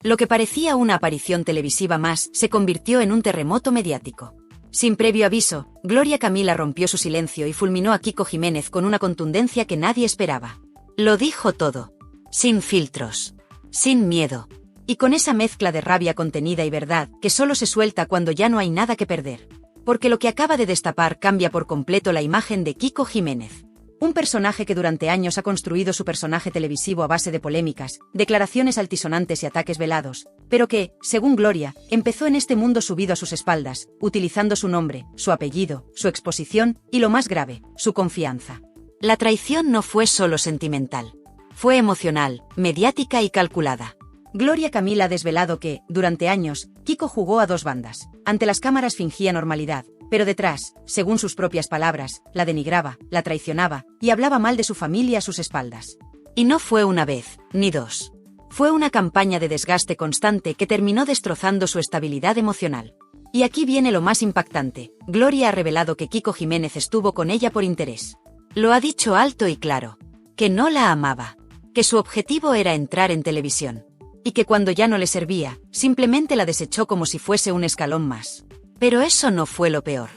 Lo que parecía una aparición televisiva más se convirtió en un terremoto mediático. Sin previo aviso, Gloria Camila rompió su silencio y fulminó a Kiko Jiménez con una contundencia que nadie esperaba. Lo dijo todo. Sin filtros. Sin miedo. Y con esa mezcla de rabia contenida y verdad que solo se suelta cuando ya no hay nada que perder. Porque lo que acaba de destapar cambia por completo la imagen de Kiko Jiménez. Un personaje que durante años ha construido su personaje televisivo a base de polémicas, declaraciones altisonantes y ataques velados, pero que, según Gloria, empezó en este mundo subido a sus espaldas, utilizando su nombre, su apellido, su exposición y, lo más grave, su confianza. La traición no fue solo sentimental. Fue emocional, mediática y calculada. Gloria Camila ha desvelado que, durante años, Kiko jugó a dos bandas. Ante las cámaras fingía normalidad, pero detrás, según sus propias palabras, la denigraba, la traicionaba y hablaba mal de su familia a sus espaldas. Y no fue una vez, ni dos. Fue una campaña de desgaste constante que terminó destrozando su estabilidad emocional. Y aquí viene lo más impactante. Gloria ha revelado que Kiko Jiménez estuvo con ella por interés. Lo ha dicho alto y claro. Que no la amaba. Que su objetivo era entrar en televisión. Y que cuando ya no le servía, simplemente la desechó como si fuese un escalón más. Pero eso no fue lo peor.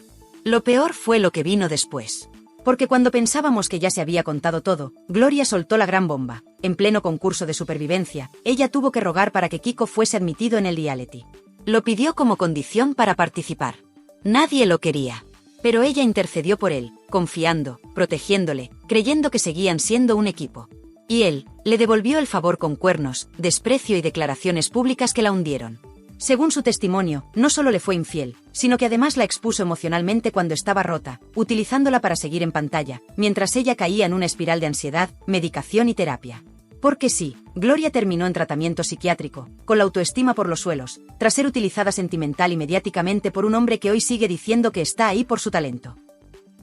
Lo peor fue lo que vino después. Porque cuando pensábamos que ya se había contado todo, Gloria soltó la gran bomba. En pleno concurso de supervivencia, ella tuvo que rogar para que Kiko fuese admitido en el reality. Lo pidió como condición para participar. Nadie lo quería. Pero ella intercedió por él, confiando, protegiéndole, creyendo que seguían siendo un equipo. Y él, le devolvió el favor con cuernos, desprecio y declaraciones públicas que la hundieron. Según su testimonio, no solo le fue infiel, sino que además la expuso emocionalmente cuando estaba rota, utilizándola para seguir en pantalla, mientras ella caía en una espiral de ansiedad, medicación y terapia. Porque sí, Gloria terminó en tratamiento psiquiátrico, con la autoestima por los suelos, tras ser utilizada sentimental y mediáticamente por un hombre que hoy sigue diciendo que está ahí por su talento.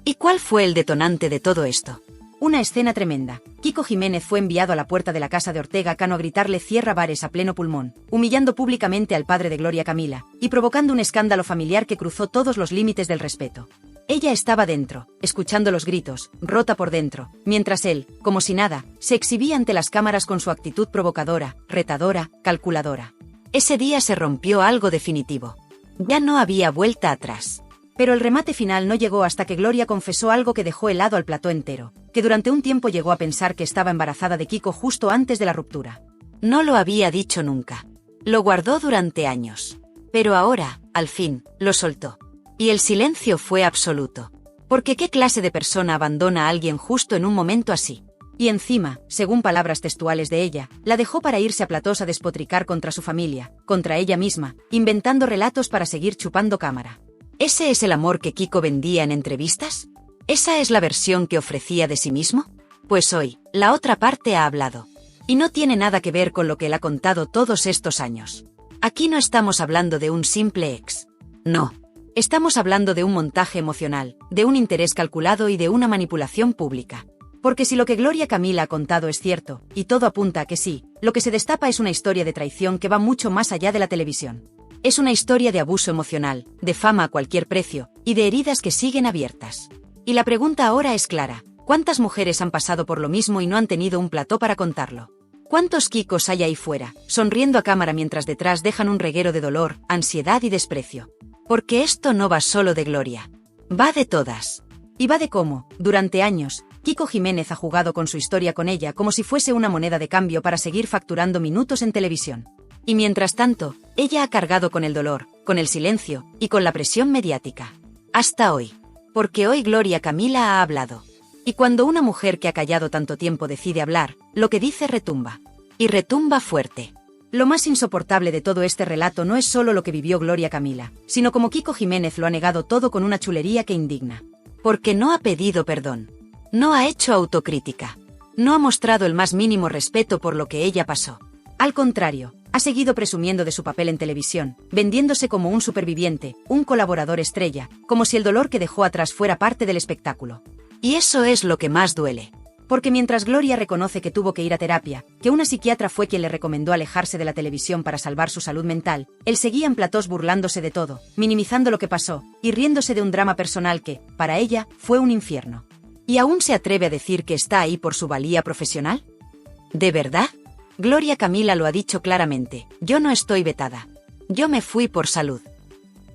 ¿Y cuál fue el detonante de todo esto? Una escena tremenda. Kiko Jiménez fue enviado a la puerta de la casa de Ortega Cano a gritarle cierra bares a pleno pulmón, humillando públicamente al padre de Gloria Camila, y provocando un escándalo familiar que cruzó todos los límites del respeto. Ella estaba dentro, escuchando los gritos, rota por dentro, mientras él, como si nada, se exhibía ante las cámaras con su actitud provocadora, retadora, calculadora. Ese día se rompió algo definitivo. Ya no había vuelta atrás. Pero el remate final no llegó hasta que Gloria confesó algo que dejó helado al plató entero, que durante un tiempo llegó a pensar que estaba embarazada de Kiko justo antes de la ruptura. No lo había dicho nunca. Lo guardó durante años. Pero ahora, al fin, lo soltó. Y el silencio fue absoluto. Porque ¿qué clase de persona abandona a alguien justo en un momento así? Y encima, según palabras textuales de ella, la dejó para irse a platós a despotricar contra su familia, contra ella misma, inventando relatos para seguir chupando cámara. ¿Ese es el amor que Kiko vendía en entrevistas? ¿Esa es la versión que ofrecía de sí mismo? Pues hoy, la otra parte ha hablado. Y no tiene nada que ver con lo que él ha contado todos estos años. Aquí no estamos hablando de un simple ex. No. Estamos hablando de un montaje emocional, de un interés calculado y de una manipulación pública. Porque si lo que Gloria Camila ha contado es cierto, y todo apunta a que sí, lo que se destapa es una historia de traición que va mucho más allá de la televisión. Es una historia de abuso emocional, de fama a cualquier precio, y de heridas que siguen abiertas. Y la pregunta ahora es clara. ¿Cuántas mujeres han pasado por lo mismo y no han tenido un plató para contarlo? ¿Cuántos Kikos hay ahí fuera, sonriendo a cámara mientras detrás dejan un reguero de dolor, ansiedad y desprecio? Porque esto no va solo de Gloria. Va de todas. Y va de cómo, durante años, Kiko Jiménez ha jugado con su historia con ella como si fuese una moneda de cambio para seguir facturando minutos en televisión. Y mientras tanto, ella ha cargado con el dolor, con el silencio y con la presión mediática. Hasta hoy. Porque hoy Gloria Camila ha hablado. Y cuando una mujer que ha callado tanto tiempo decide hablar, lo que dice retumba. Y retumba fuerte. Lo más insoportable de todo este relato no es solo lo que vivió Gloria Camila, sino como Kiko Jiménez lo ha negado todo con una chulería que indigna. Porque no ha pedido perdón. No ha hecho autocrítica. No ha mostrado el más mínimo respeto por lo que ella pasó. Al contrario, ha seguido presumiendo de su papel en televisión, vendiéndose como un superviviente, un colaborador estrella, como si el dolor que dejó atrás fuera parte del espectáculo. Y eso es lo que más duele. Porque mientras Gloria reconoce que tuvo que ir a terapia, que una psiquiatra fue quien le recomendó alejarse de la televisión para salvar su salud mental, él seguía en platós burlándose de todo, minimizando lo que pasó, y riéndose de un drama personal que, para ella, fue un infierno. ¿Y aún se atreve a decir que está ahí por su valía profesional? ¿De verdad? Gloria Camila lo ha dicho claramente, yo no estoy vetada. Yo me fui por salud.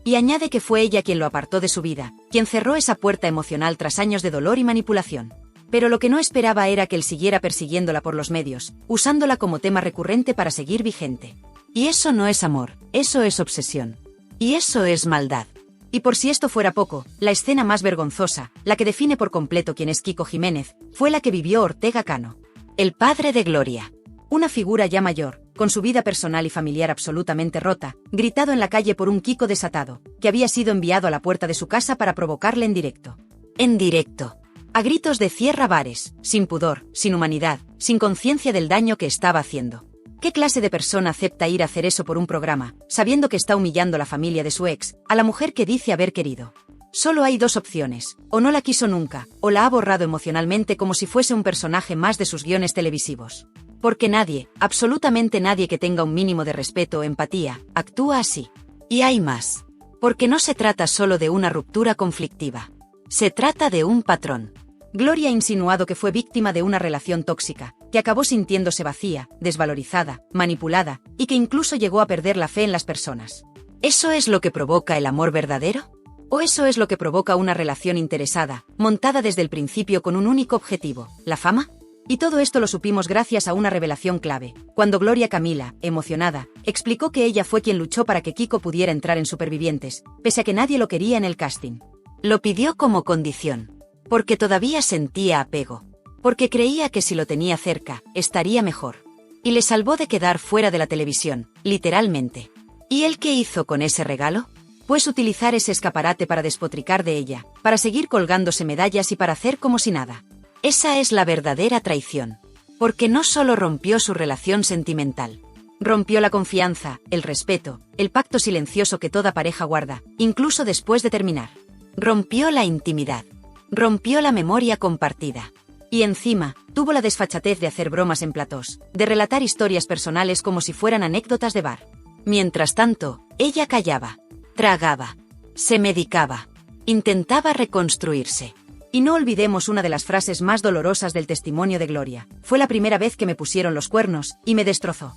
Y añade que fue ella quien lo apartó de su vida, quien cerró esa puerta emocional tras años de dolor y manipulación. Pero lo que no esperaba era que él siguiera persiguiéndola por los medios, usándola como tema recurrente para seguir vigente. Y eso no es amor, eso es obsesión. Y eso es maldad. Y por si esto fuera poco, la escena más vergonzosa, la que define por completo quién es Kiko Jiménez, fue la que vivió Ortega Cano. El padre de Gloria. Una figura ya mayor, con su vida personal y familiar absolutamente rota, gritado en la calle por un Kiko desatado, que había sido enviado a la puerta de su casa para provocarle en directo. En directo. A gritos de cierra bares, sin pudor, sin humanidad, sin conciencia del daño que estaba haciendo. ¿Qué clase de persona acepta ir a hacer eso por un programa, sabiendo que está humillando a la familia de su ex, a la mujer que dice haber querido? Solo hay dos opciones, o no la quiso nunca, o la ha borrado emocionalmente como si fuese un personaje más de sus guiones televisivos. Porque nadie, absolutamente nadie que tenga un mínimo de respeto o empatía, actúa así. Y hay más. Porque no se trata solo de una ruptura conflictiva. Se trata de un patrón. Gloria ha insinuado que fue víctima de una relación tóxica, que acabó sintiéndose vacía, desvalorizada, manipulada, y que incluso llegó a perder la fe en las personas. ¿Eso es lo que provoca el amor verdadero? ¿O eso es lo que provoca una relación interesada, montada desde el principio con un único objetivo, la fama? Y todo esto lo supimos gracias a una revelación clave, cuando Gloria Camila, emocionada, explicó que ella fue quien luchó para que Kiko pudiera entrar en Supervivientes, pese a que nadie lo quería en el casting. Lo pidió como condición. Porque todavía sentía apego. Porque creía que si lo tenía cerca, estaría mejor. Y le salvó de quedar fuera de la televisión, literalmente. ¿Y él qué hizo con ese regalo? Pues utilizar ese escaparate para despotricar de ella, para seguir colgándose medallas y para hacer como si nada. Esa es la verdadera traición. Porque no solo rompió su relación sentimental. Rompió la confianza, el respeto, el pacto silencioso que toda pareja guarda, incluso después de terminar. Rompió la intimidad. Rompió la memoria compartida. Y encima, tuvo la desfachatez de hacer bromas en platós, de relatar historias personales como si fueran anécdotas de bar. Mientras tanto, ella callaba, tragaba, se medicaba, intentaba reconstruirse. Y no olvidemos una de las frases más dolorosas del testimonio de Gloria. Fue la primera vez que me pusieron los cuernos, y me destrozó.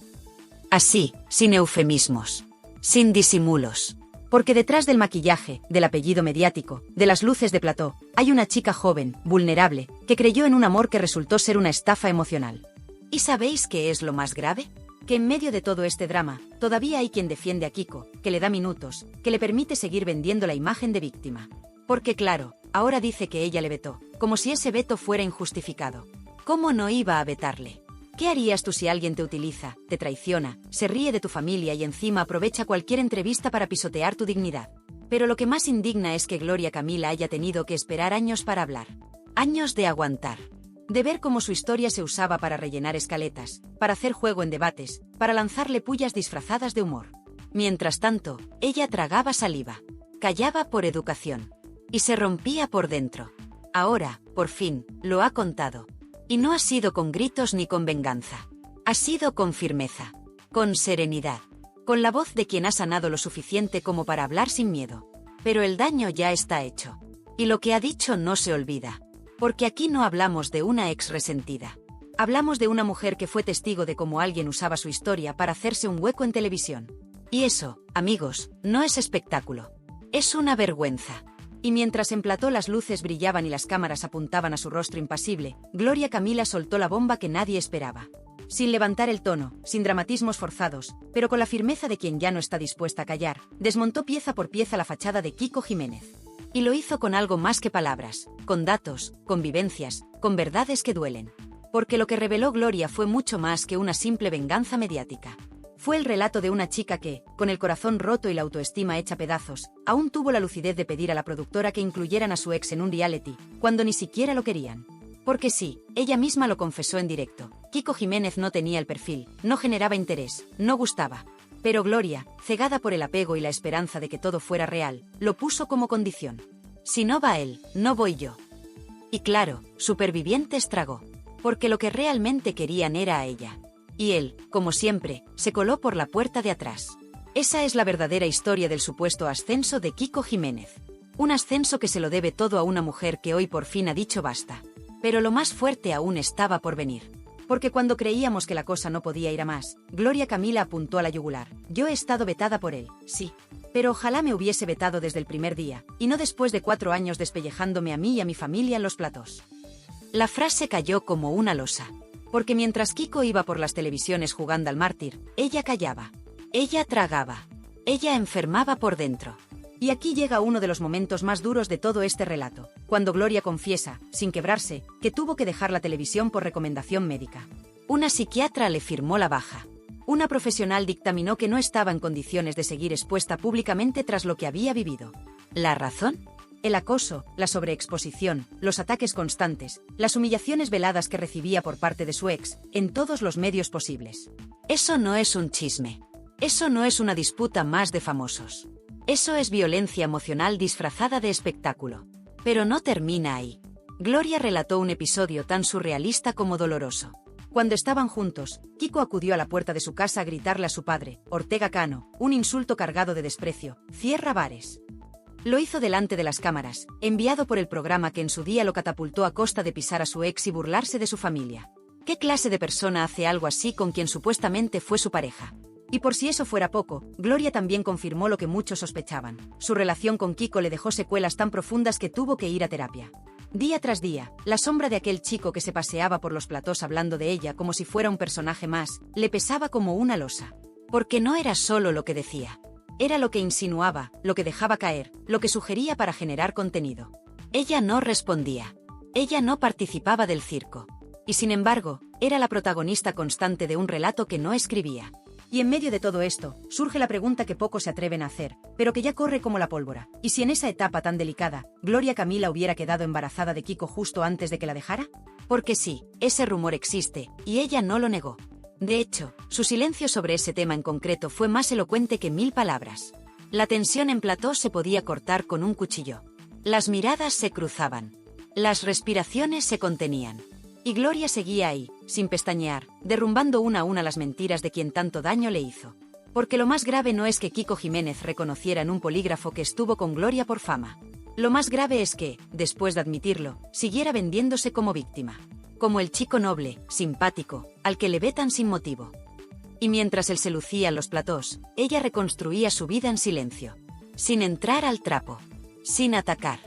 Así, sin eufemismos, sin disimulos. Porque detrás del maquillaje, del apellido mediático, de las luces de plató, hay una chica joven, vulnerable, que creyó en un amor que resultó ser una estafa emocional. ¿Y sabéis qué es lo más grave? Que en medio de todo este drama, todavía hay quien defiende a Kiko, que le da minutos, que le permite seguir vendiendo la imagen de víctima. Porque claro, ahora dice que ella le vetó, como si ese veto fuera injustificado. ¿Cómo no iba a vetarle? ¿Qué harías tú si alguien te utiliza, te traiciona, se ríe de tu familia y encima aprovecha cualquier entrevista para pisotear tu dignidad? Pero lo que más indigna es que Gloria Camila haya tenido que esperar años para hablar. Años de aguantar. De ver cómo su historia se usaba para rellenar escaletas, para hacer juego en debates, para lanzarle pullas disfrazadas de humor. Mientras tanto, ella tragaba saliva. Callaba por educación. Y se rompía por dentro. Ahora, por fin, lo ha contado. Y no ha sido con gritos ni con venganza. Ha sido con firmeza, con serenidad, con la voz de quien ha sanado lo suficiente como para hablar sin miedo. Pero el daño ya está hecho. Y lo que ha dicho no se olvida. Porque aquí no hablamos de una ex resentida. Hablamos de una mujer que fue testigo de cómo alguien usaba su historia para hacerse un hueco en televisión. Y eso, amigos, no es espectáculo. Es una vergüenza. Y mientras en plató las luces brillaban y las cámaras apuntaban a su rostro impasible, Gloria Camila soltó la bomba que nadie esperaba. Sin levantar el tono, sin dramatismos forzados, pero con la firmeza de quien ya no está dispuesta a callar, desmontó pieza por pieza la fachada de Kiko Jiménez. Y lo hizo con algo más que palabras, con datos, con vivencias, con verdades que duelen. Porque lo que reveló Gloria fue mucho más que una simple venganza mediática. Fue el relato de una chica que, con el corazón roto y la autoestima hecha pedazos, aún tuvo la lucidez de pedir a la productora que incluyeran a su ex en un reality, cuando ni siquiera lo querían. Porque sí, ella misma lo confesó en directo. Kiko Jiménez no tenía el perfil, no generaba interés, no gustaba. Pero Gloria, cegada por el apego y la esperanza de que todo fuera real, lo puso como condición. Si no va él, no voy yo. Y claro, Supervivientes tragó. Porque lo que realmente querían era a ella. Y él, como siempre, se coló por la puerta de atrás. Esa es la verdadera historia del supuesto ascenso de Kiko Jiménez. Un ascenso que se lo debe todo a una mujer que hoy por fin ha dicho basta. Pero lo más fuerte aún estaba por venir. Porque cuando creíamos que la cosa no podía ir a más, Gloria Camila apuntó a la yugular. Yo he estado vetada por él, sí. Pero ojalá me hubiese vetado desde el primer día, y no después de 4 años despellejándome a mí y a mi familia en los platós. La frase cayó como una losa. Porque mientras Kiko iba por las televisiones jugando al mártir, ella callaba. Ella tragaba. Ella enfermaba por dentro. Y aquí llega uno de los momentos más duros de todo este relato, cuando Gloria confiesa, sin quebrarse, que tuvo que dejar la televisión por recomendación médica. Una psiquiatra le firmó la baja. Una profesional dictaminó que no estaba en condiciones de seguir expuesta públicamente tras lo que había vivido. ¿La razón? El acoso, la sobreexposición, los ataques constantes, las humillaciones veladas que recibía por parte de su ex, en todos los medios posibles. Eso no es un chisme. Eso no es una disputa más de famosos. Eso es violencia emocional disfrazada de espectáculo. Pero no termina ahí. Gloria relató un episodio tan surrealista como doloroso. Cuando estaban juntos, Kiko acudió a la puerta de su casa a gritarle a su padre, Ortega Cano, un insulto cargado de desprecio: «Cierra bares». Lo hizo delante de las cámaras, enviado por el programa que en su día lo catapultó a costa de pisar a su ex y burlarse de su familia. ¿Qué clase de persona hace algo así con quien supuestamente fue su pareja? Y por si eso fuera poco, Gloria también confirmó lo que muchos sospechaban. Su relación con Kiko le dejó secuelas tan profundas que tuvo que ir a terapia. Día tras día, la sombra de aquel chico que se paseaba por los platós hablando de ella como si fuera un personaje más, le pesaba como una losa. Porque no era solo lo que decía. Era lo que insinuaba, lo que dejaba caer, lo que sugería para generar contenido. Ella no respondía. Ella no participaba del circo. Y sin embargo, era la protagonista constante de un relato que no escribía. Y en medio de todo esto, surge la pregunta que pocos se atreven a hacer, pero que ya corre como la pólvora. ¿Y si en esa etapa tan delicada, Gloria Camila hubiera quedado embarazada de Kiko justo antes de que la dejara? Porque sí, ese rumor existe, y ella no lo negó. De hecho, su silencio sobre ese tema en concreto fue más elocuente que 1000 palabras. La tensión en plató se podía cortar con un cuchillo. Las miradas se cruzaban. Las respiraciones se contenían. Y Gloria seguía ahí, sin pestañear, derrumbando una a una las mentiras de quien tanto daño le hizo. Porque lo más grave no es que Kiko Jiménez reconociera en un polígrafo que estuvo con Gloria por fama. Lo más grave es que, después de admitirlo, siguiera vendiéndose como víctima. Como el chico noble, simpático, al que le vetan sin motivo. Y mientras él se lucía en los platós, ella reconstruía su vida en silencio. Sin entrar al trapo. Sin atacar.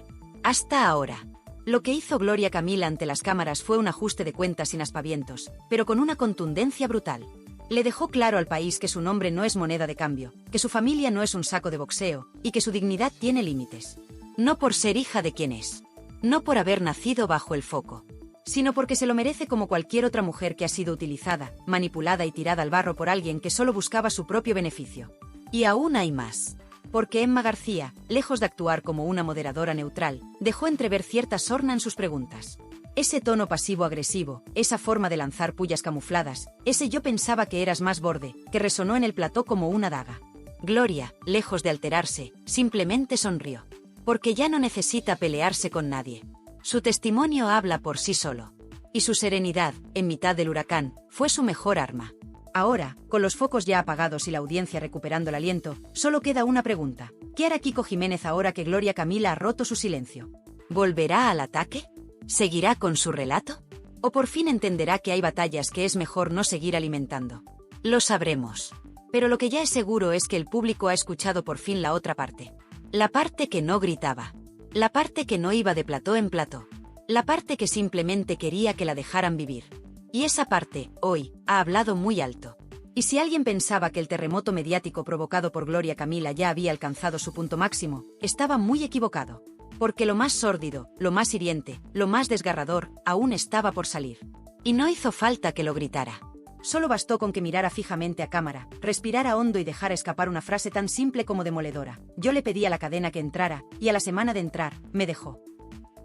Hasta ahora. Lo que hizo Gloria Camila ante las cámaras fue un ajuste de cuentas sin aspavientos, pero con una contundencia brutal. Le dejó claro al país que su nombre no es moneda de cambio, que su familia no es un saco de boxeo, y que su dignidad tiene límites. No por ser hija de quien es. No por haber nacido bajo el foco. Sino porque se lo merece como cualquier otra mujer que ha sido utilizada, manipulada y tirada al barro por alguien que solo buscaba su propio beneficio. Y aún hay más. Porque Emma García, lejos de actuar como una moderadora neutral, dejó entrever cierta sorna en sus preguntas. Ese tono pasivo-agresivo, esa forma de lanzar pullas camufladas, ese «yo pensaba que eras más borde», que resonó en el plató como una daga. Gloria, lejos de alterarse, simplemente sonrió. Porque ya no necesita pelearse con nadie. Su testimonio habla por sí solo. Y su serenidad, en mitad del huracán, fue su mejor arma. Ahora, con los focos ya apagados y la audiencia recuperando el aliento, solo queda una pregunta. ¿Qué hará Kiko Jiménez ahora que Gloria Camila ha roto su silencio? ¿Volverá al ataque? ¿Seguirá con su relato? ¿O por fin entenderá que hay batallas que es mejor no seguir alimentando? Lo sabremos. Pero lo que ya es seguro es que el público ha escuchado por fin la otra parte. La parte que no gritaba. La parte que no iba de plató en plató. La parte que simplemente quería que la dejaran vivir. Y esa parte, hoy, ha hablado muy alto. Y si alguien pensaba que el terremoto mediático provocado por Gloria Camila ya había alcanzado su punto máximo, estaba muy equivocado. Porque lo más sórdido, lo más hiriente, lo más desgarrador, aún estaba por salir. Y no hizo falta que lo gritara. Solo bastó con que mirara fijamente a cámara, respirara hondo y dejara escapar una frase tan simple como demoledora. Yo le pedí a la cadena que entrara, y a la semana de entrar, me dejó.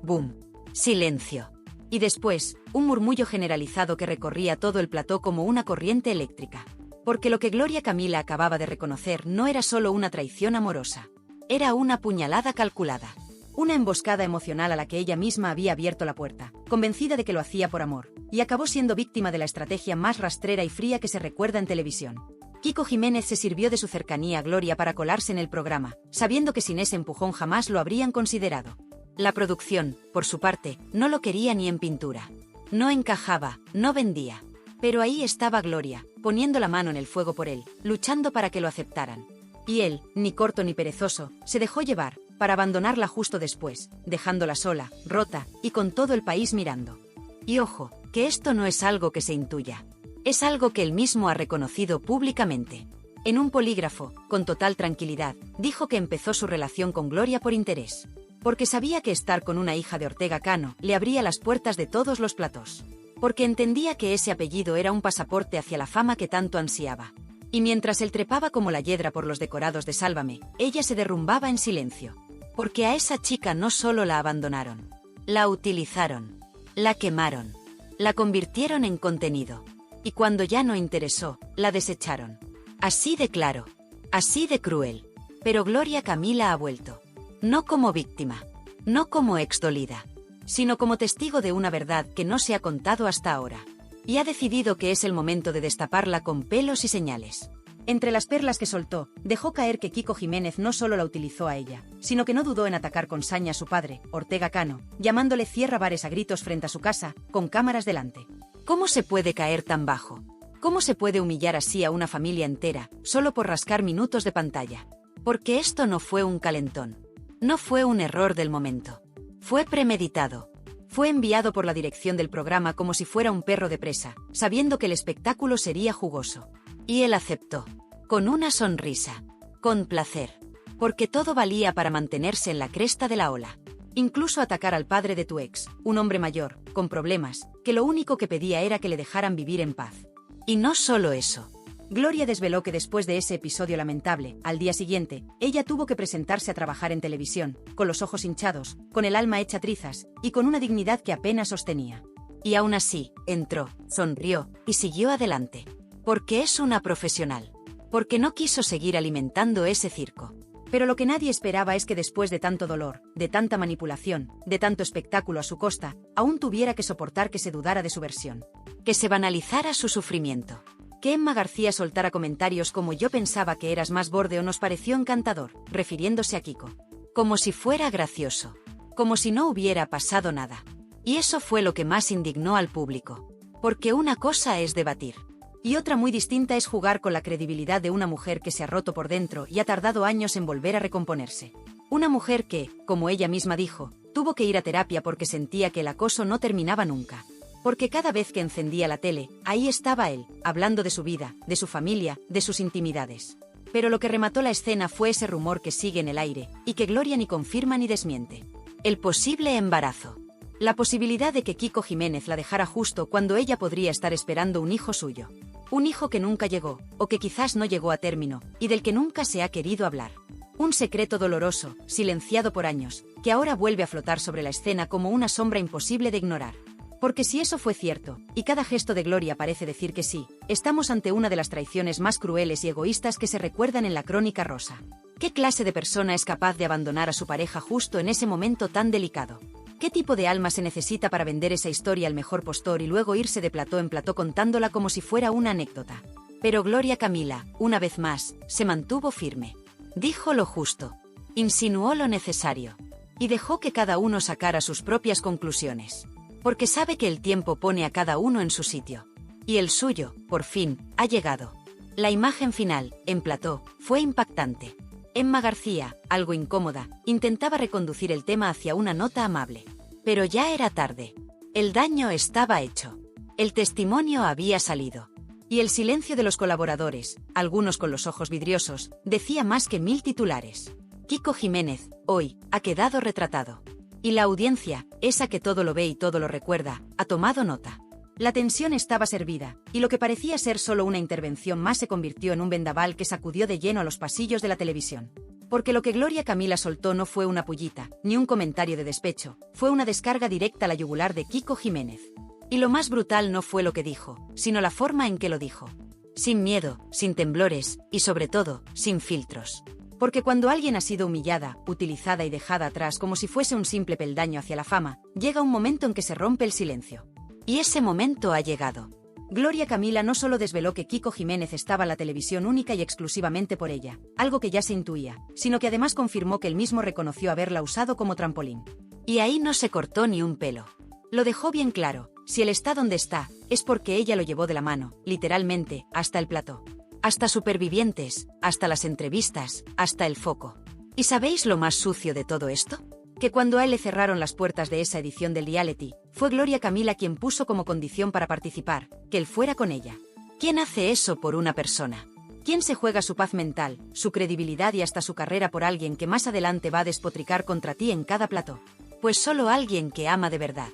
¡Bum! Silencio. Y después, un murmullo generalizado que recorría todo el plató como una corriente eléctrica. Porque lo que Gloria Camila acababa de reconocer no era solo una traición amorosa. Era una puñalada calculada. Una emboscada emocional a la que ella misma había abierto la puerta, convencida de que lo hacía por amor, y acabó siendo víctima de la estrategia más rastrera y fría que se recuerda en televisión. Kiko Jiménez se sirvió de su cercanía a Gloria para colarse en el programa, sabiendo que sin ese empujón jamás lo habrían considerado. La producción, por su parte, no lo quería ni en pintura. No encajaba, no vendía. Pero ahí estaba Gloria, poniendo la mano en el fuego por él, luchando para que lo aceptaran. Y él, ni corto ni perezoso, se dejó llevar, para abandonarla justo después, dejándola sola, rota, y con todo el país mirando. Y ojo, que esto no es algo que se intuya. Es algo que él mismo ha reconocido públicamente. En un polígrafo, con total tranquilidad, dijo que empezó su relación con Gloria por interés. Porque sabía que estar con una hija de Ortega Cano le abría las puertas de todos los platós. Porque entendía que ese apellido era un pasaporte hacia la fama que tanto ansiaba. Y mientras él trepaba como la hiedra por los decorados de Sálvame, ella se derrumbaba en silencio. Porque a esa chica no solo la abandonaron, la utilizaron, la quemaron, la convirtieron en contenido. Y cuando ya no interesó, la desecharon. Así de claro, así de cruel. Pero Gloria Camila ha vuelto. No como víctima, no como exdolida, sino como testigo de una verdad que no se ha contado hasta ahora. Y ha decidido que es el momento de destaparla con pelos y señales. Entre las perlas que soltó, dejó caer que Kiko Jiménez no solo la utilizó a ella, sino que no dudó en atacar con saña a su padre, Ortega Cano, llamándole cierra bares a gritos frente a su casa, con cámaras delante. ¿Cómo se puede caer tan bajo? ¿Cómo se puede humillar así a una familia entera, solo por rascar minutos de pantalla? Porque esto no fue un calentón. No fue un error del momento. Fue premeditado. Fue enviado por la dirección del programa como si fuera un perro de presa, sabiendo que el espectáculo sería jugoso. Y él aceptó. Con una sonrisa. Con placer. Porque todo valía para mantenerse en la cresta de la ola. Incluso atacar al padre de tu ex, un hombre mayor, con problemas, que lo único que pedía era que le dejaran vivir en paz. Y no solo eso. Gloria desveló que después de ese episodio lamentable, al día siguiente, ella tuvo que presentarse a trabajar en televisión, con los ojos hinchados, con el alma hecha trizas, y con una dignidad que apenas sostenía. Y aún así, entró, sonrió, y siguió adelante. Porque es una profesional. Porque no quiso seguir alimentando ese circo. Pero lo que nadie esperaba es que después de tanto dolor, de tanta manipulación, de tanto espectáculo a su costa, aún tuviera que soportar que se dudara de su versión. Que se banalizara su sufrimiento. Que Emma García soltara comentarios como yo pensaba que eras más borde o nos pareció encantador, refiriéndose a Kiko. Como si fuera gracioso. Como si no hubiera pasado nada. Y eso fue lo que más indignó al público. Porque una cosa es debatir. Y otra muy distinta es jugar con la credibilidad de una mujer que se ha roto por dentro y ha tardado años en volver a recomponerse. Una mujer que, como ella misma dijo, tuvo que ir a terapia porque sentía que el acoso no terminaba nunca. Porque cada vez que encendía la tele, ahí estaba él, hablando de su vida, de su familia, de sus intimidades. Pero lo que remató la escena fue ese rumor que sigue en el aire, y que Gloria ni confirma ni desmiente. El posible embarazo. La posibilidad de que Kiko Jiménez la dejara justo cuando ella podría estar esperando un hijo suyo. Un hijo que nunca llegó, o que quizás no llegó a término, y del que nunca se ha querido hablar. Un secreto doloroso, silenciado por años, que ahora vuelve a flotar sobre la escena como una sombra imposible de ignorar. Porque si eso fue cierto, y cada gesto de Gloria parece decir que sí, estamos ante una de las traiciones más crueles y egoístas que se recuerdan en la crónica rosa. ¿Qué clase de persona es capaz de abandonar a su pareja justo en ese momento tan delicado? ¿Qué tipo de alma se necesita para vender esa historia al mejor postor y luego irse de plató en plató contándola como si fuera una anécdota? Pero Gloria Camila, una vez más, se mantuvo firme. Dijo lo justo. Insinuó lo necesario. Y dejó que cada uno sacara sus propias conclusiones. Porque sabe que el tiempo pone a cada uno en su sitio. Y el suyo, por fin, ha llegado. La imagen final, en plató, fue impactante. Emma García, algo incómoda, intentaba reconducir el tema hacia una nota amable. Pero ya era tarde. El daño estaba hecho. El testimonio había salido. Y el silencio de los colaboradores, algunos con los ojos vidriosos, decía más que 1000 titulares. Kiko Jiménez, hoy, ha quedado retratado. Y la audiencia, esa que todo lo ve y todo lo recuerda, ha tomado nota. La tensión estaba servida, y lo que parecía ser solo una intervención más se convirtió en un vendaval que sacudió de lleno a los pasillos de la televisión. Porque lo que Gloria Camila soltó no fue una pullita, ni un comentario de despecho, fue una descarga directa a la yugular de Kiko Jiménez. Y lo más brutal no fue lo que dijo, sino la forma en que lo dijo. Sin miedo, sin temblores, y sobre todo, sin filtros. Porque cuando alguien ha sido humillada, utilizada y dejada atrás como si fuese un simple peldaño hacia la fama, llega un momento en que se rompe el silencio. Y ese momento ha llegado. Gloria Camila no solo desveló que Kiko Jiménez estaba en la televisión única y exclusivamente por ella, algo que ya se intuía, sino que además confirmó que él mismo reconoció haberla usado como trampolín. Y ahí no se cortó ni un pelo. Lo dejó bien claro, Si él está donde está, es porque ella lo llevó de la mano, literalmente, hasta el plató. Hasta Supervivientes, hasta las entrevistas, hasta el foco. ¿Y sabéis lo más sucio de todo esto? Que cuando a él le cerraron las puertas de esa edición del reality, fue Gloria Camila quien puso como condición para participar, que él fuera con ella. ¿Quién hace eso por una persona? ¿Quién se juega su paz mental, su credibilidad y hasta su carrera por alguien que más adelante va a despotricar contra ti en cada plató? Pues solo alguien que ama de verdad.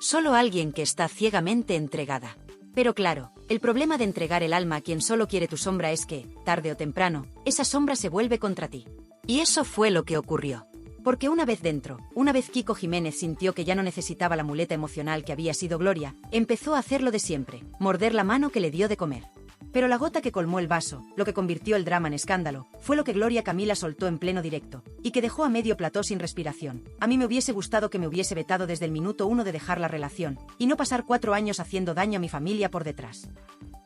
Solo alguien que está ciegamente entregada. Pero claro, el problema de entregar el alma a quien solo quiere tu sombra es que, tarde o temprano, esa sombra se vuelve contra ti. Y eso fue lo que ocurrió. Porque una vez dentro, una vez Kiko Jiménez sintió que ya no necesitaba la muleta emocional que había sido Gloria, empezó a hacer lo de siempre, morder la mano que le dio de comer. Pero la gota que colmó el vaso, lo que convirtió el drama en escándalo, fue lo que Gloria Camila soltó en pleno directo, y que dejó a medio plató sin respiración. A mí me hubiese gustado que me hubiese vetado desde el minuto 1 de dejar la relación, y no pasar 4 años haciendo daño a mi familia por detrás.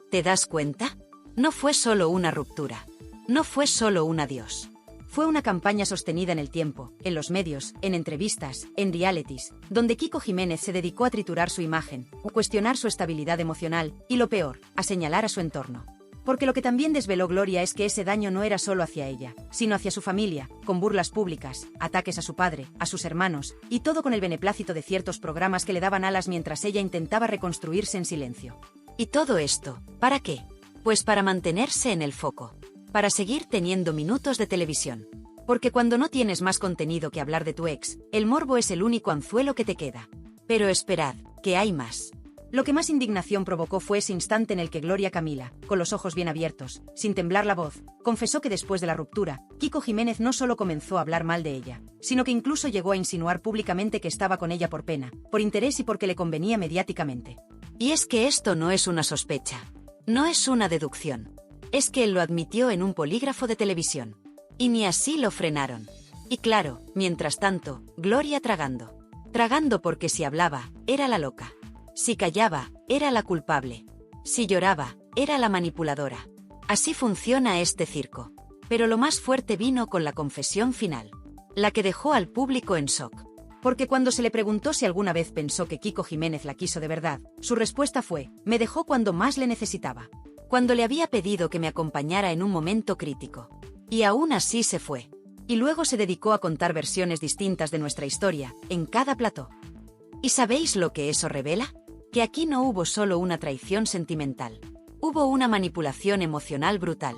¿Te das cuenta? No fue solo una ruptura. No fue solo un adiós. Fue una campaña sostenida en el tiempo, en los medios, en entrevistas, en realities, donde Kiko Jiménez se dedicó a triturar su imagen, a cuestionar su estabilidad emocional, y lo peor, a señalar a su entorno. Porque lo que también desveló Gloria es que ese daño no era solo hacia ella, sino hacia su familia, con burlas públicas, ataques a su padre, a sus hermanos, y todo con el beneplácito de ciertos programas que le daban alas mientras ella intentaba reconstruirse en silencio. ¿Y todo esto, para qué? Pues para mantenerse en el foco. Para seguir teniendo minutos de televisión. Porque cuando no tienes más contenido que hablar de tu ex, el morbo es el único anzuelo que te queda. Pero esperad, que hay más. Lo que más indignación provocó fue ese instante en el que Gloria Camila, con los ojos bien abiertos, sin temblar la voz, confesó que después de la ruptura, Kiko Jiménez no solo comenzó a hablar mal de ella, sino que incluso llegó a insinuar públicamente que estaba con ella por pena, por interés y porque le convenía mediáticamente. Y es que esto no es una sospecha. No es una deducción. Es que él lo admitió en un polígrafo de televisión. Y ni así lo frenaron. Y claro, mientras tanto, Gloria tragando. Tragando porque si hablaba, era la loca. Si callaba, era la culpable. Si lloraba, era la manipuladora. Así funciona este circo. Pero lo más fuerte vino con la confesión final. La que dejó al público en shock. Porque cuando se le preguntó si alguna vez pensó que Kiko Jiménez la quiso de verdad, su respuesta fue, me dejó cuando más le necesitaba. Cuando le había pedido que me acompañara en un momento crítico. Y aún así se fue. Y luego se dedicó a contar versiones distintas de nuestra historia, en cada plató. ¿Y sabéis lo que eso revela? Que aquí no hubo solo una traición sentimental. Hubo una manipulación emocional brutal.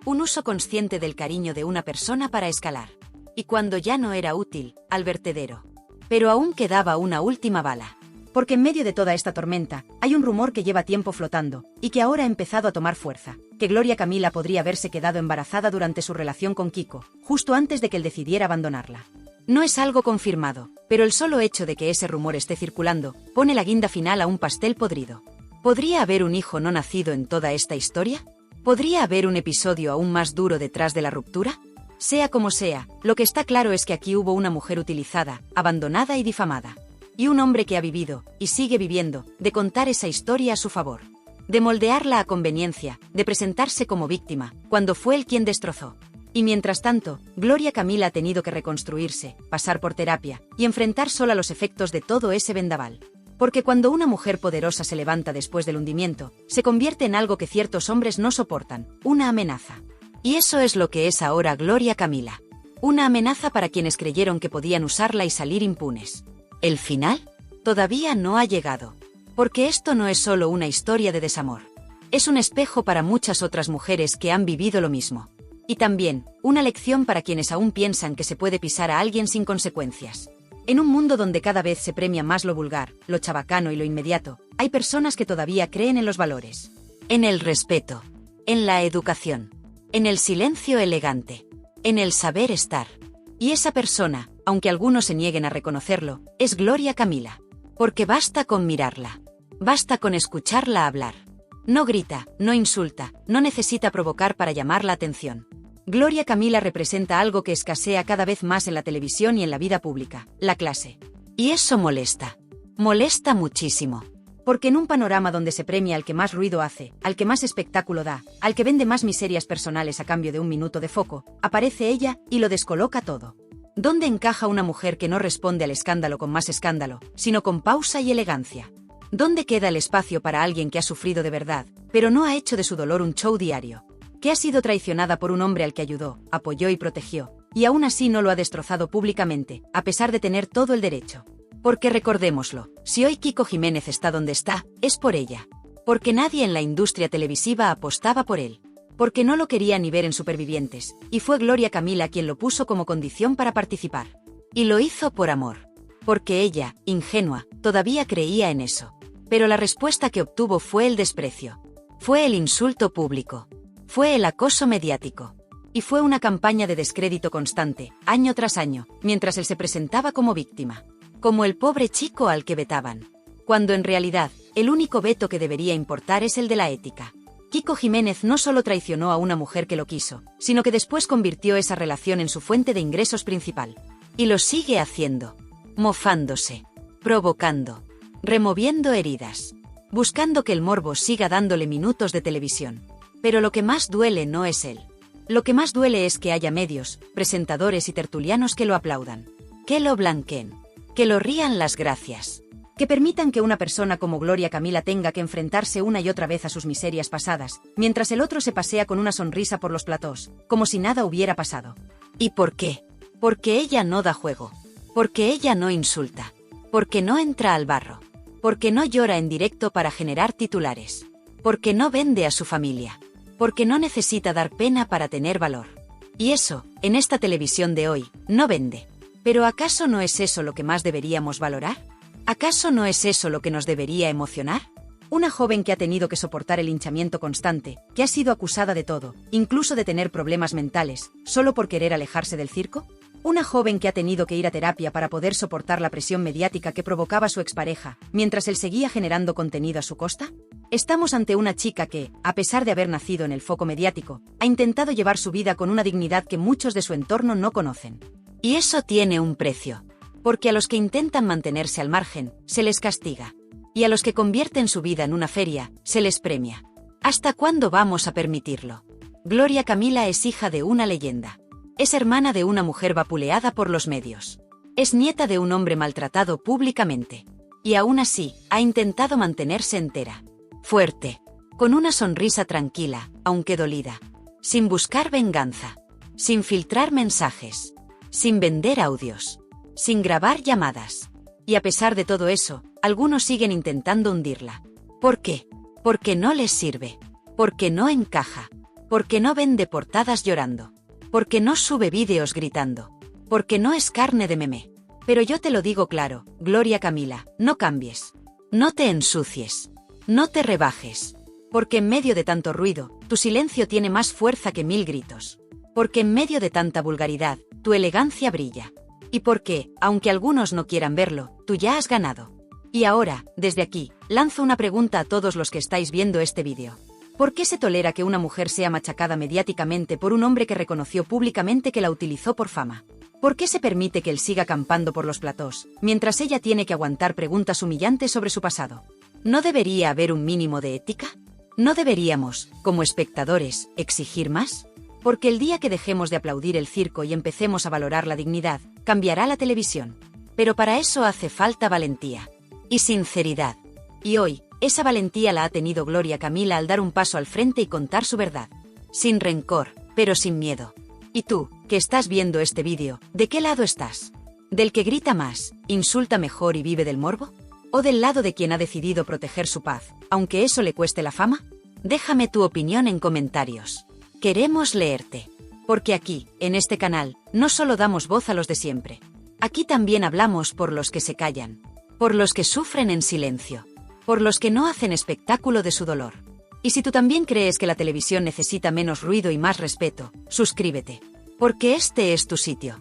Un uso consciente del cariño de una persona para escalar. Y cuando ya no era útil, al vertedero. Pero aún quedaba una última bala. Porque en medio de toda esta tormenta, hay un rumor que lleva tiempo flotando, y que ahora ha empezado a tomar fuerza, que Gloria Camila podría haberse quedado embarazada durante su relación con Kiko, justo antes de que él decidiera abandonarla. No es algo confirmado, pero el solo hecho de que ese rumor esté circulando, pone la guinda final a un pastel podrido. ¿Podría haber un hijo no nacido en toda esta historia? ¿Podría haber un episodio aún más duro detrás de la ruptura? Sea como sea, lo que está claro es que aquí hubo una mujer utilizada, abandonada y difamada. Y un hombre que ha vivido, y sigue viviendo, de contar esa historia a su favor. De moldearla a conveniencia, de presentarse como víctima, cuando fue él quien destrozó. Y mientras tanto, Gloria Camila ha tenido que reconstruirse, pasar por terapia, y enfrentar sola los efectos de todo ese vendaval. Porque cuando una mujer poderosa se levanta después del hundimiento, se convierte en algo que ciertos hombres no soportan, una amenaza. Y eso es lo que es ahora Gloria Camila. Una amenaza para quienes creyeron que podían usarla y salir impunes. ¿El final? Todavía no ha llegado. Porque esto no es solo una historia de desamor. Es un espejo para muchas otras mujeres que han vivido lo mismo. Y también, una lección para quienes aún piensan que se puede pisar a alguien sin consecuencias. En un mundo donde cada vez se premia más lo vulgar, lo chabacano y lo inmediato, hay personas que todavía creen en los valores. En el respeto. En la educación. En el silencio elegante. En el saber estar. Y esa persona, aunque algunos se nieguen a reconocerlo, es Gloria Camila. Porque basta con mirarla. Basta con escucharla hablar. No grita, no insulta, no necesita provocar para llamar la atención. Gloria Camila representa algo que escasea cada vez más en la televisión y en la vida pública, la clase. Y eso molesta. Molesta muchísimo. Porque en un panorama donde se premia al que más ruido hace, al que más espectáculo da, al que vende más miserias personales a cambio de un minuto de foco, aparece ella y lo descoloca todo. ¿Dónde encaja una mujer que no responde al escándalo con más escándalo, sino con pausa y elegancia? ¿Dónde queda el espacio para alguien que ha sufrido de verdad, pero no ha hecho de su dolor un show diario? Que ha sido traicionada por un hombre al que ayudó, apoyó y protegió, y aún así no lo ha destrozado públicamente, a pesar de tener todo el derecho. Porque recordémoslo, si hoy Kiko Jiménez está donde está, es por ella. Porque nadie en la industria televisiva apostaba por él. Porque no lo quería ni ver en Supervivientes, y fue Gloria Camila quien lo puso como condición para participar. Y lo hizo por amor. Porque ella, ingenua, todavía creía en eso. Pero la respuesta que obtuvo fue el desprecio. Fue el insulto público. Fue el acoso mediático. Y fue una campaña de descrédito constante, año tras año, mientras él se presentaba como víctima. Como el pobre chico al que vetaban. Cuando en realidad, el único veto que debería importar es el de la ética. Kiko Jiménez no solo traicionó a una mujer que lo quiso, sino que después convirtió esa relación en su fuente de ingresos principal. Y lo sigue haciendo. Mofándose. Provocando. Removiendo heridas. Buscando que el morbo siga dándole minutos de televisión. Pero lo que más duele no es él. Lo que más duele es que haya medios, presentadores y tertulianos que lo aplaudan. Que lo blanqueen. Que lo rían las gracias. Que permitan que una persona como Gloria Camila tenga que enfrentarse una y otra vez a sus miserias pasadas, mientras el otro se pasea con una sonrisa por los platós, como si nada hubiera pasado. ¿Y por qué? Porque ella no da juego. Porque ella no insulta. Porque no entra al barro. Porque no llora en directo para generar titulares. Porque no vende a su familia. Porque no necesita dar pena para tener valor. Y eso, en esta televisión de hoy, no vende. ¿Pero acaso no es eso lo que más deberíamos valorar? ¿Acaso no es eso lo que nos debería emocionar? Una joven que ha tenido que soportar el linchamiento constante, que ha sido acusada de todo, incluso de tener problemas mentales, solo por querer alejarse del circo. Una joven que ha tenido que ir a terapia para poder soportar la presión mediática que provocaba su expareja, mientras él seguía generando contenido a su costa. Estamos ante una chica que, a pesar de haber nacido en el foco mediático, ha intentado llevar su vida con una dignidad que muchos de su entorno no conocen. Y eso tiene un precio. Porque a los que intentan mantenerse al margen, se les castiga. Y a los que convierten su vida en una feria, se les premia. ¿Hasta cuándo vamos a permitirlo? Gloria Camila es hija de una leyenda. Es hermana de una mujer vapuleada por los medios. Es nieta de un hombre maltratado públicamente. Y aún así, ha intentado mantenerse entera. Fuerte. Con una sonrisa tranquila, aunque dolida. Sin buscar venganza. Sin filtrar mensajes. Sin vender audios. Sin grabar llamadas. Y a pesar de todo eso, algunos siguen intentando hundirla. ¿Por qué? Porque no les sirve. Porque no encaja. Porque no vende portadas llorando. Porque no sube vídeos gritando. Porque no es carne de meme. Pero yo te lo digo claro, Gloria Camila, no cambies. No te ensucies. No te rebajes. Porque en medio de tanto ruido, tu silencio tiene más fuerza que 1000 gritos. Porque en medio de tanta vulgaridad, tu elegancia brilla. Y porque, aunque algunos no quieran verlo, tú ya has ganado. Y ahora, desde aquí, lanzo una pregunta a todos los que estáis viendo este vídeo. ¿Por qué se tolera que una mujer sea machacada mediáticamente por un hombre que reconoció públicamente que la utilizó por fama? ¿Por qué se permite que él siga campando por los platós, mientras ella tiene que aguantar preguntas humillantes sobre su pasado? ¿No debería haber un mínimo de ética? ¿No deberíamos, como espectadores, exigir más? Porque el día que dejemos de aplaudir el circo y empecemos a valorar la dignidad, cambiará la televisión. Pero para eso hace falta valentía. Y sinceridad. Y hoy, esa valentía la ha tenido Gloria Camila al dar un paso al frente y contar su verdad. Sin rencor, pero sin miedo. Y tú, que estás viendo este vídeo, ¿de qué lado estás? ¿Del que grita más, insulta mejor y vive del morbo? ¿O del lado de quien ha decidido proteger su paz, aunque eso le cueste la fama? Déjame tu opinión en comentarios. Queremos leerte. Porque aquí, en este canal, no solo damos voz a los de siempre. Aquí también hablamos por los que se callan. Por los que sufren en silencio. Por los que no hacen espectáculo de su dolor. Y si tú también crees que la televisión necesita menos ruido y más respeto, suscríbete. Porque este es tu sitio.